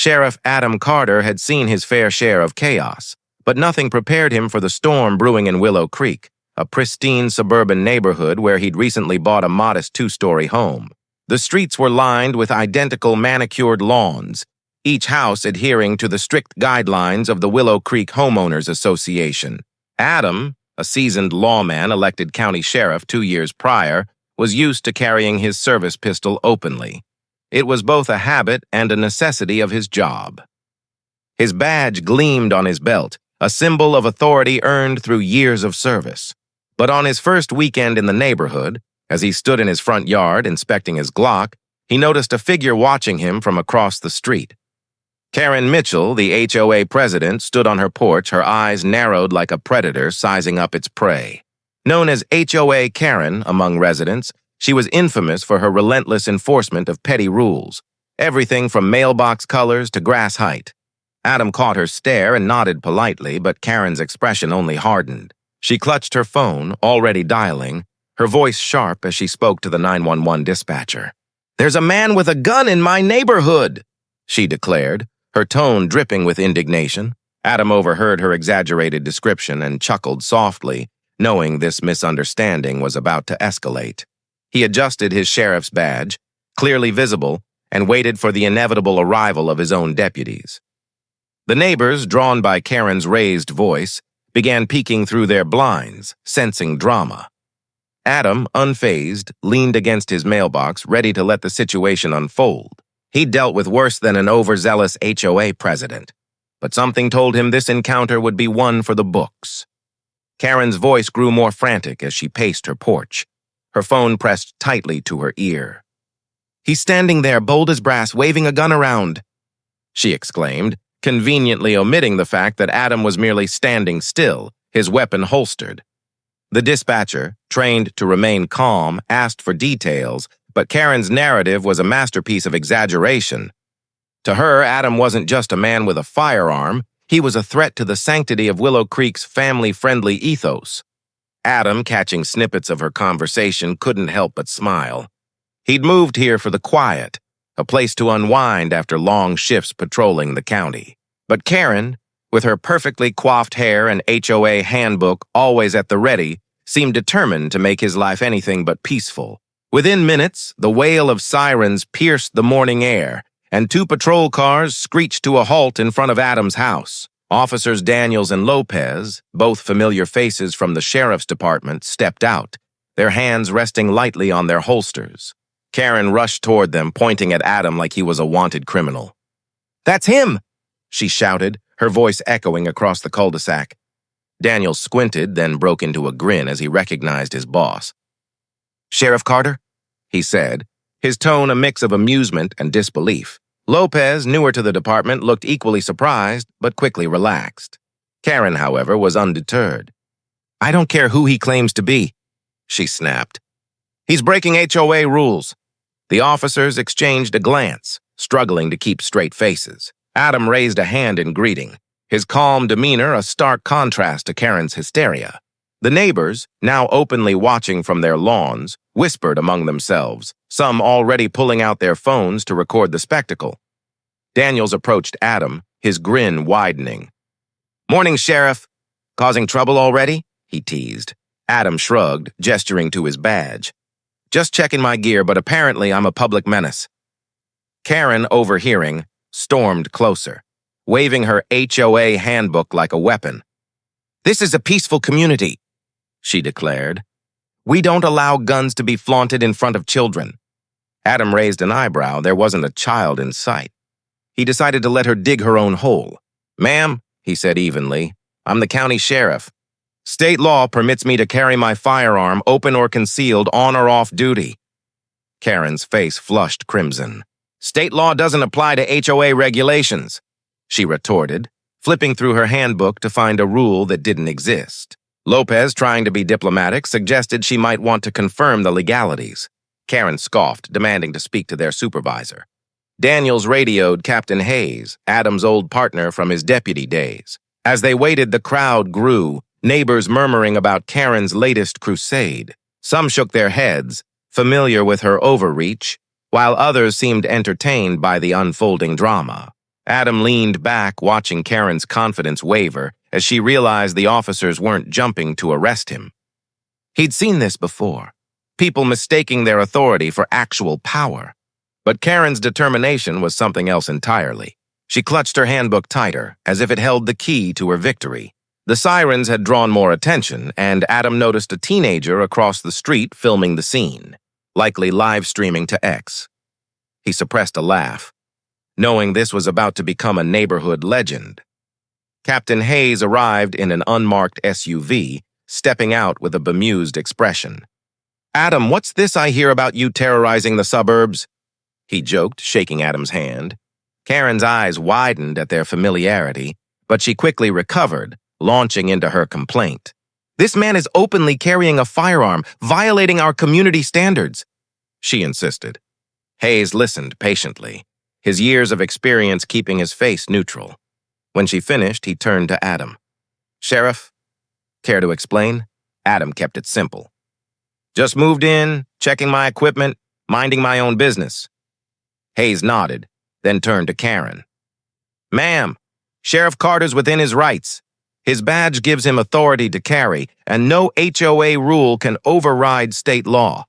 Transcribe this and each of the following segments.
Sheriff Adam Carter had seen his fair share of chaos, but nothing prepared him for the storm brewing in Willow Creek, a pristine suburban neighborhood where he'd recently bought a modest two-story home. The streets were lined with identical manicured lawns, each house adhering to the strict guidelines of the Willow Creek Homeowners Association. Adam, a seasoned lawman elected county sheriff 2 years prior, was used to carrying his service pistol openly. It was both a habit and a necessity of his job. His badge gleamed on his belt, a symbol of authority earned through years of service. But on his first weekend in the neighborhood, as he stood in his front yard inspecting his Glock, he noticed a figure watching him from across the street. Karen Mitchell, the HOA president, stood on her porch, her eyes narrowed like a predator sizing up its prey. Known as HOA Karen among residents, she was infamous for her relentless enforcement of petty rules, everything from mailbox colors to grass height. Adam caught her stare and nodded politely, but Karen's expression only hardened. She clutched her phone, already dialing, her voice sharp as she spoke to the 911 dispatcher. "There's a man with a gun in my neighborhood," she declared, her tone dripping with indignation. Adam overheard her exaggerated description and chuckled softly, knowing this misunderstanding was about to escalate. He adjusted his sheriff's badge, clearly visible, and waited for the inevitable arrival of his own deputies. The neighbors, drawn by Karen's raised voice, began peeking through their blinds, sensing drama. Adam, unfazed, leaned against his mailbox, ready to let the situation unfold. He'd dealt with worse than an overzealous HOA president, but something told him this encounter would be one for the books. Karen's voice grew more frantic as she paced her porch, her phone pressed tightly to her ear. "He's standing there, bold as brass, waving a gun around," she exclaimed, conveniently omitting the fact that Adam was merely standing still, his weapon holstered. The dispatcher, trained to remain calm, asked for details, but Karen's narrative was a masterpiece of exaggeration. To her, Adam wasn't just a man with a firearm, he was a threat to the sanctity of Willow Creek's family-friendly ethos. Adam, catching snippets of her conversation, couldn't help but smile. He'd moved here for the quiet, a place to unwind after long shifts patrolling the county. But Karen, with her perfectly coiffed hair and HOA handbook always at the ready, seemed determined to make his life anything but peaceful. Within minutes, the wail of sirens pierced the morning air, and 2 patrol cars screeched to a halt in front of Adam's house. Officers Daniels and Lopez, both familiar faces from the sheriff's department, stepped out, their hands resting lightly on their holsters. Karen rushed toward them, pointing at Adam like he was a wanted criminal. "That's him!" she shouted, her voice echoing across the cul-de-sac. Daniels squinted, then broke into a grin as he recognized his boss. "Sheriff Carter?" he said, his tone a mix of amusement and disbelief. Lopez, newer to the department, looked equally surprised, but quickly relaxed. Karen, however, was undeterred. "I don't care who he claims to be," she snapped. "He's breaking HOA rules." The officers exchanged a glance, struggling to keep straight faces. Adam raised a hand in greeting, his calm demeanor a stark contrast to Karen's hysteria. The neighbors, now openly watching from their lawns, whispered among themselves, some already pulling out their phones to record the spectacle. Daniels approached Adam, his grin widening. "Morning, Sheriff. Causing trouble already?" he teased. Adam shrugged, gesturing to his badge. "Just checking my gear, but apparently I'm a public menace." Karen, overhearing, stormed closer, waving her HOA handbook like a weapon. "This is a peaceful community," she declared. "We don't allow guns to be flaunted in front of children." Adam raised an eyebrow. There wasn't a child in sight. He decided to let her dig her own hole. "Ma'am," he said evenly, "I'm the county sheriff. State law permits me to carry my firearm, open or concealed, on or off duty." Karen's face flushed crimson. "State law doesn't apply to HOA regulations," she retorted, flipping through her handbook to find a rule that didn't exist. Lopez, trying to be diplomatic, suggested she might want to confirm the legalities. Karen scoffed, demanding to speak to their supervisor. Daniels radioed Captain Hayes, Adam's old partner from his deputy days. As they waited, the crowd grew, neighbors murmuring about Karen's latest crusade. Some shook their heads, familiar with her overreach, while others seemed entertained by the unfolding drama. Adam leaned back, watching Karen's confidence waver as she realized the officers weren't jumping to arrest him. He'd seen this before, people mistaking their authority for actual power. But Karen's determination was something else entirely. She clutched her handbook tighter, as if it held the key to her victory. The sirens had drawn more attention, and Adam noticed a teenager across the street filming the scene, likely live streaming to X. He suppressed a laugh, knowing this was about to become a neighborhood legend. Captain Hayes arrived in an unmarked SUV, stepping out with a bemused expression. "Adam, what's this I hear about you terrorizing the suburbs?" he joked, shaking Adam's hand. Karen's eyes widened at their familiarity, but she quickly recovered, launching into her complaint. "This man is openly carrying a firearm, violating our community standards," she insisted. Hayes listened patiently, his years of experience keeping his face neutral. When she finished, he turned to Adam. "Sheriff, care to explain?" Adam kept it simple. "Just moved in, checking my equipment, minding my own business." Hayes nodded, then turned to Karen. "Ma'am, Sheriff Carter's within his rights. His badge gives him authority to carry, and no HOA rule can override state law."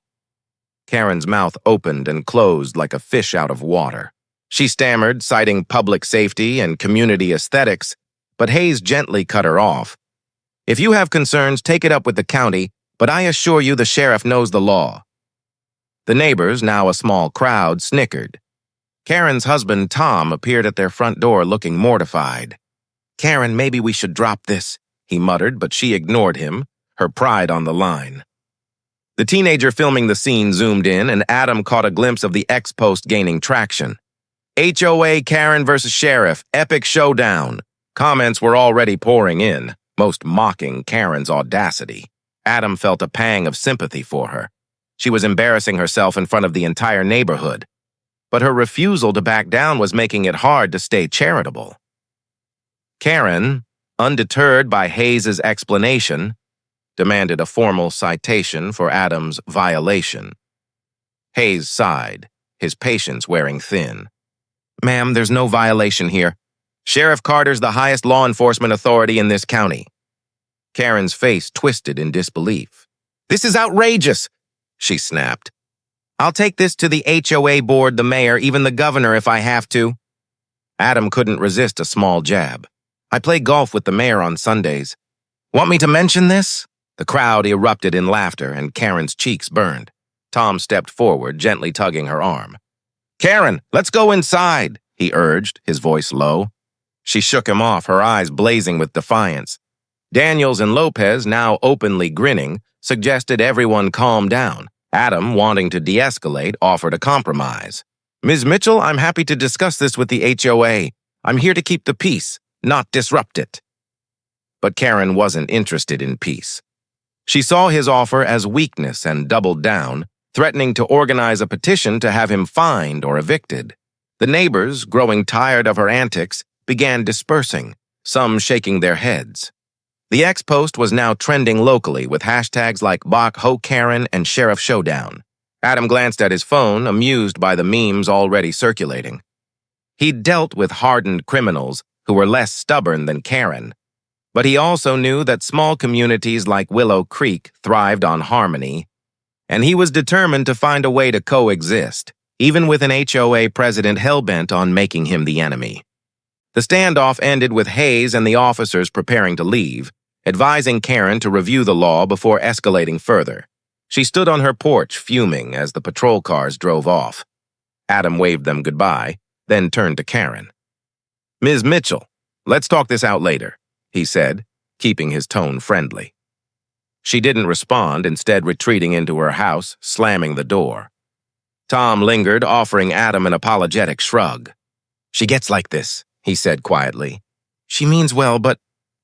Karen's mouth opened and closed like a fish out of water. She stammered, citing public safety and community aesthetics, but Hayes gently cut her off. "If you have concerns, take it up with the county, but I assure you the sheriff knows the law." The neighbors, now a small crowd, snickered. Karen's husband, Tom, appeared at their front door looking mortified. "Karen, maybe we should drop this," he muttered, but she ignored him, her pride on the line. The teenager filming the scene zoomed in, and Adam caught a glimpse of the X-post gaining traction. "HOA Karen versus Sheriff, epic showdown." Comments were already pouring in, most mocking Karen's audacity. Adam felt a pang of sympathy for her. She was embarrassing herself in front of the entire neighborhood. But her refusal to back down was making it hard to stay charitable. Karen, undeterred by Hayes's explanation, demanded a formal citation for Adam's violation. Hayes sighed, his patience wearing thin. "Ma'am, there's no violation here. Sheriff Carter's the highest law enforcement authority in this county." Karen's face twisted in disbelief. "This is outrageous," she snapped. "I'll take this to the HOA board, the mayor, even the governor if I have to." Adam couldn't resist a small jab. "I play golf with the mayor on Sundays. Want me to mention this?" The crowd erupted in laughter, and Karen's cheeks burned. Tom stepped forward, gently tugging her arm. "Karen, let's go inside," he urged, his voice low. She shook him off, her eyes blazing with defiance. Daniels and Lopez, now openly grinning, suggested everyone calm down. Adam, wanting to de-escalate, offered a compromise. "Ms. Mitchell, I'm happy to discuss this with the HOA. I'm here to keep the peace, not disrupt it." But Karen wasn't interested in peace. She saw his offer as weakness and doubled down, threatening to organize a petition to have him fined or evicted. The neighbors, growing tired of her antics, began dispersing, some shaking their heads. The X-post was now trending locally with hashtags like Bach Ho Karen and Sheriff Showdown. Adam glanced at his phone, amused by the memes already circulating. He'd dealt with hardened criminals who were less stubborn than Karen, but he also knew that small communities like Willow Creek thrived on harmony, and he was determined to find a way to coexist, even with an HOA president hell-bent on making him the enemy. The standoff ended with Hayes and the officers preparing to leave, advising Karen to review the law before escalating further. She stood on her porch, fuming as the patrol cars drove off. Adam waved them goodbye, then turned to Karen. "Ms. Mitchell, let's talk this out later," he said, keeping his tone friendly. She didn't respond, instead retreating into her house, slamming the door. Tom lingered, offering Adam an apologetic shrug. "She gets like this," he said quietly. "She means well, but—"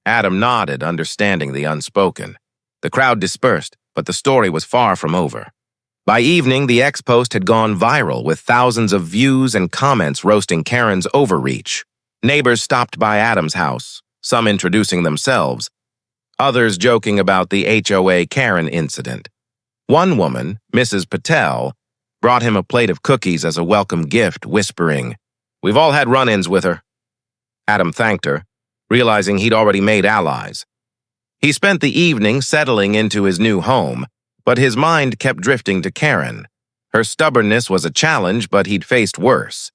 Adam nodded, understanding the unspoken. The crowd dispersed, but the story was far from over. By evening, the X-post had gone viral, with thousands of views and comments roasting Karen's overreach. Neighbors stopped by Adam's house, some introducing themselves, others joking about the HOA Karen incident. One woman, Mrs. Patel, brought him a plate of cookies as a welcome gift, whispering, "We've all had run-ins with her. Adam thanked her, realizing he'd already made allies. He spent the evening settling into his new home, but his mind kept drifting to Karen. Her stubbornness was a challenge, but he'd faced worse.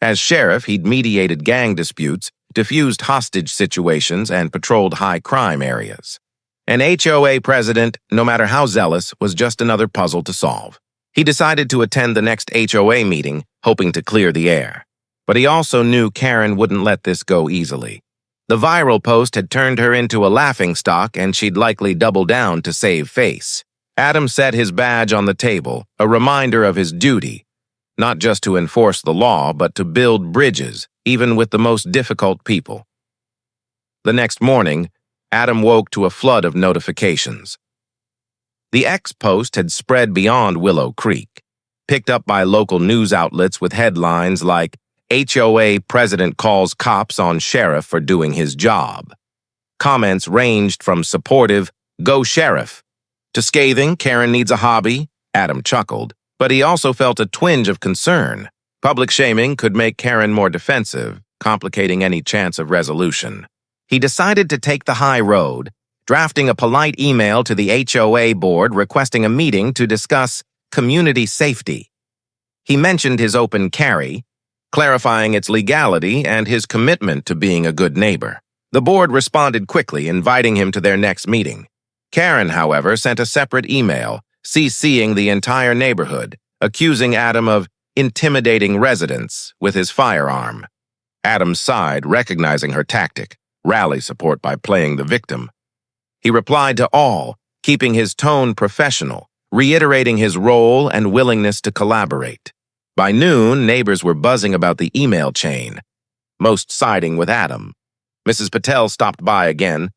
As sheriff, he'd mediated gang disputes, diffused hostage situations, and patrolled high-crime areas. An HOA president, no matter how zealous, was just another puzzle to solve. He decided to attend the next HOA meeting, hoping to clear the air. But he also knew Karen wouldn't let this go easily. The viral post had turned her into a laughingstock, and she'd likely double down to save face. Adam set his badge on the table, a reminder of his duty, not just to enforce the law, but to build bridges, even with the most difficult people. The next morning, Adam woke to a flood of notifications. The X post had spread beyond Willow Creek, picked up by local news outlets with headlines like, HOA president calls cops on sheriff for doing his job. Comments ranged from supportive, go sheriff, to scathing, Karen needs a hobby. Adam chuckled, but he also felt a twinge of concern. Public shaming could make Karen more defensive, complicating any chance of resolution. He decided to take the high road, drafting a polite email to the HOA board requesting a meeting to discuss community safety. He mentioned his open carry, clarifying its legality and his commitment to being a good neighbor. The board responded quickly, inviting him to their next meeting. Karen, however, sent a separate email, CCing the entire neighborhood, accusing Adam of intimidating residents with his firearm. Adam sighed, recognizing her tactic, rally support by playing the victim. He replied to all, keeping his tone professional, reiterating his role and willingness to collaborate. By noon, neighbors were buzzing about the email chain, most siding with Adam. Mrs. Patel stopped by again,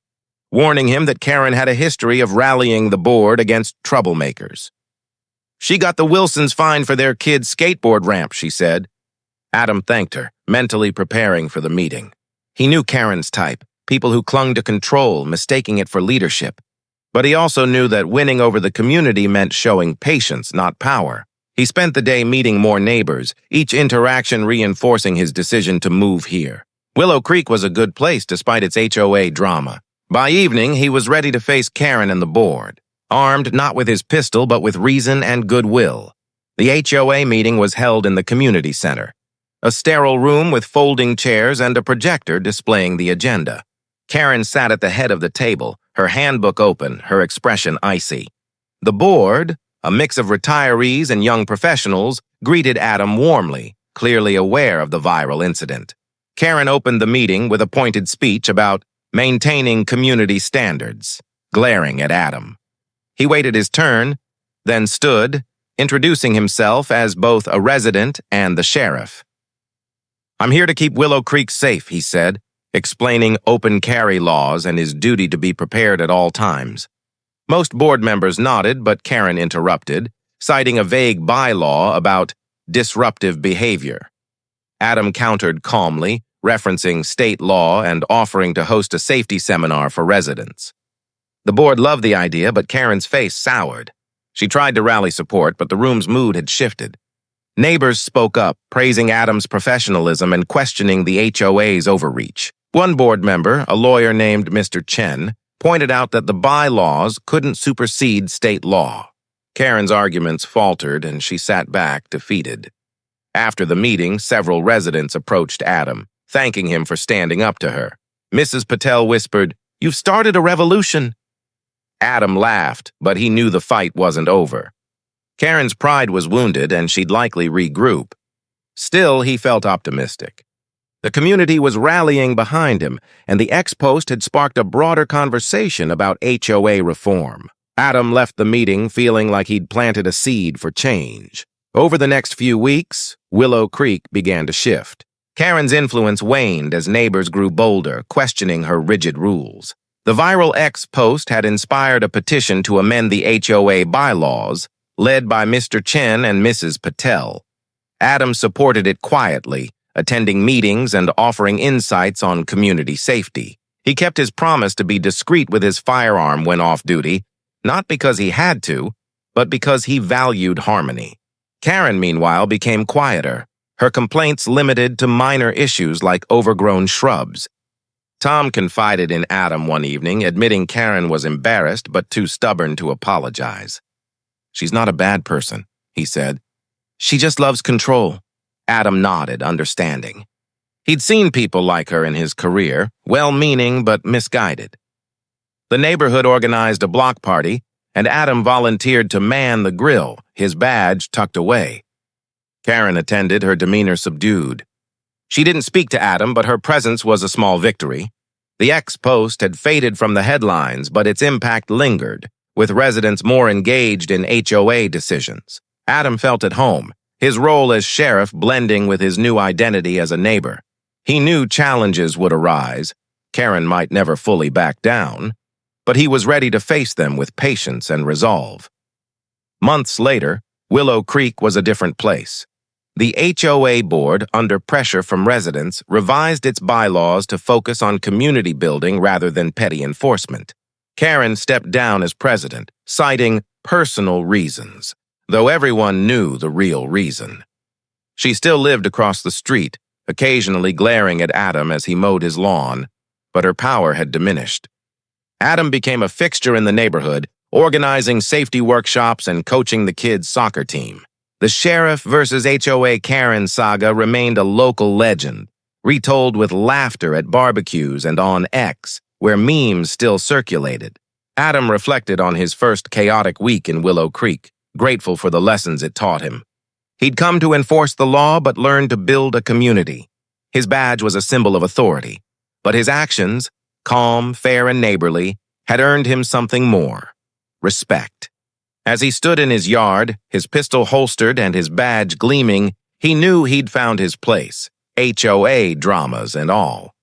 warning him that Karen had a history of rallying the board against troublemakers. She got the Wilsons fined for their kid's skateboard ramp, she said. Adam thanked her, mentally preparing for the meeting. He knew Karen's type, people who clung to control, mistaking it for leadership. But he also knew that winning over the community meant showing patience, not power. He spent the day meeting more neighbors, each interaction reinforcing his decision to move here. Willow Creek was a good place despite its HOA drama. By evening, he was ready to face Karen and the board, armed not with his pistol but with reason and goodwill. The HOA meeting was held in the community center, a sterile room with folding chairs and a projector displaying the agenda. Karen sat at the head of the table, her handbook open, her expression icy. The board, a mix of retirees and young professionals, greeted Adam warmly, clearly aware of the viral incident. Karen opened the meeting with a pointed speech about maintaining community standards, glaring at Adam. He waited his turn, then stood, introducing himself as both a resident and the sheriff. I'm here to keep Willow Creek safe, he said, explaining open carry laws and his duty to be prepared at all times. Most board members nodded, but Karen interrupted, citing a vague bylaw about disruptive behavior. Adam countered calmly, referencing state law and offering to host a safety seminar for residents. The board loved the idea, but Karen's face soured. She tried to rally support, but the room's mood had shifted. Neighbors spoke up, praising Adam's professionalism and questioning the HOA's overreach. One board member, a lawyer named Mr. Chen, pointed out that the bylaws couldn't supersede state law. Karen's arguments faltered, and she sat back, defeated. After the meeting, several residents approached Adam, thanking him for standing up to her. Mrs. Patel whispered, "You've started a revolution." Adam laughed, but he knew the fight wasn't over. Karen's pride was wounded, and she'd likely regroup. Still, he felt optimistic. The community was rallying behind him, and the X post had sparked a broader conversation about HOA reform. Adam left the meeting feeling like he'd planted a seed for change. Over the next few weeks, Willow Creek began to shift. Karen's influence waned as neighbors grew bolder, questioning her rigid rules. The viral X post had inspired a petition to amend the HOA bylaws, led by Mr. Chen and Mrs. Patel. Adam supported it quietly, attending meetings and offering insights on community safety. He kept his promise to be discreet with his firearm when off duty, not because he had to, but because he valued harmony. Karen, meanwhile, became quieter, her complaints limited to minor issues like overgrown shrubs. Tom confided in Adam one evening, admitting Karen was embarrassed but too stubborn to apologize. "She's not a bad person," he said. "She just loves control." Adam nodded, understanding. He'd seen people like her in his career, well-meaning but misguided. The neighborhood organized a block party, and Adam volunteered to man the grill, his badge tucked away. Karen attended, her demeanor subdued. She didn't speak to Adam, but her presence was a small victory. The ex-post had faded from the headlines, but its impact lingered, with residents more engaged in HOA decisions. Adam felt at home, his role as sheriff blending with his new identity as a neighbor. He knew challenges would arise. Karen might never fully back down, but he was ready to face them with patience and resolve. Months later, Willow Creek was a different place. The HOA board, under pressure from residents, revised its bylaws to focus on community building rather than petty enforcement. Karen stepped down as president, citing personal reasons, though everyone knew the real reason. She still lived across the street, occasionally glaring at Adam as he mowed his lawn, but her power had diminished. Adam became a fixture in the neighborhood, organizing safety workshops and coaching the kids' soccer team. The sheriff versus HOA Karen saga remained a local legend, retold with laughter at barbecues and on X, where memes still circulated. Adam reflected on his first chaotic week in Willow Creek, grateful for the lessons it taught him. He'd come to enforce the law but learned to build a community. His badge was a symbol of authority, but his actions, calm, fair, and neighborly, had earned him something more: respect. As he stood in his yard, his pistol holstered and his badge gleaming, he knew he'd found his place, HOA dramas and all.